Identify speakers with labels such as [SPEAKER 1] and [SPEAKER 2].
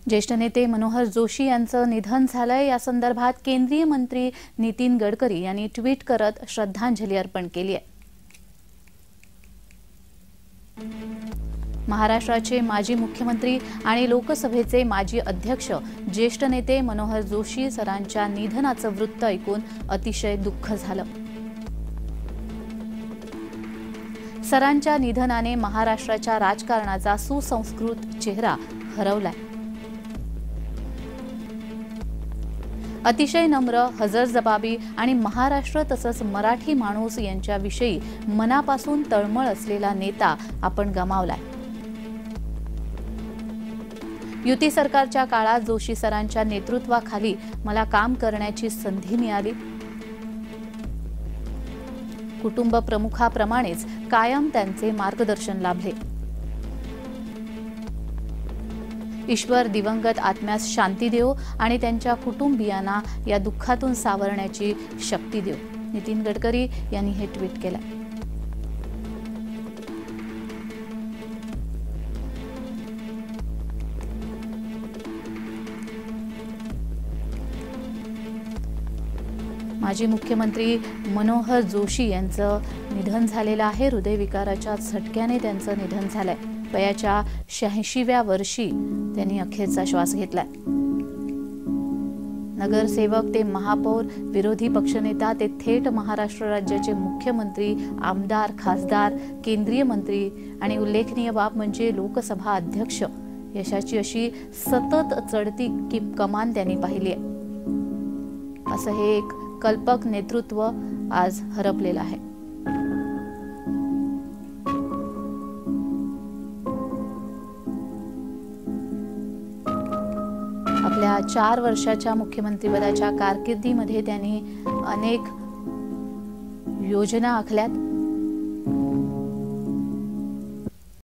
[SPEAKER 1] ज्येष्ठ नेते मनोहर जोशी यांचं निधन झालंय। या संदर्भात केंद्रीय मंत्री नितीन गडकरी यांनी ट्विट करत श्रद्धांजली अर्पण केली आहे। महाराष्ट्राचे माजी मुख्यमंत्री आणि लोकसभेचे माजी अध्यक्ष ज्येष्ठ नेते मनोहर जोशी सरांच्या निधनाचं वृत्त ऐकून अतिशय दुःख झालं। सरांच्या निधनाने महाराष्ट्राच्या राजकारणाचा सुसंस्कृत चेहरा हरवलाय। अतिशय नम्र, हजरजबाबी आणि महाराष्ट्र तसंच मराठी माणूस यांच्याविषयी मनापासून तळमळ असलेला नेता आपण गमावलाय। युती सरकारच्या काळात जोशी सरांच्या नेतृत्वाखाली मला काम करण्याची संधी मिळाली। कुटुंब प्रमुखाप्रमाणेच कायम त्यांचे मार्गदर्शन लाभले। ईश्वर दिवंगत आत्म्यास शांती देवो आणि त्यांच्या कुटुंबियांना या दुःखातून सावरण्याची शक्ती देवो। नितीन गडकरी यांनी हे ट्विट केलं। माजी मुख्यमंत्री मनोहर जोशी यांचं निधन झालेलं आहे। हृदयविकाराच्या झटक्याने त्यांचं निधन झालंय। वयाच्या 86व्या वर्षी त्यांनी अखेरचा श्वास घेतलाय। नगरसेवक ते महापौर, विरोधी पक्षनेता ते थेट महाराष्ट्र राज्याचे मुख्यमंत्री, आमदार, खासदार, केंद्रीय मंत्री आणि उल्लेखनीय बाब म्हणजे लोकसभा अध्यक्ष, यशाची अशी सतत चढती कमान त्यांनी पाहिली आहे। असं हे एक कल्पक नेतृत्व आज हरपलेलं आहे। आपल्या 4 वर्षाच्या मुख्यमंत्रीपदाच्या कारकिर्दीमध्ये त्यांनी अनेक योजना आखल्यात।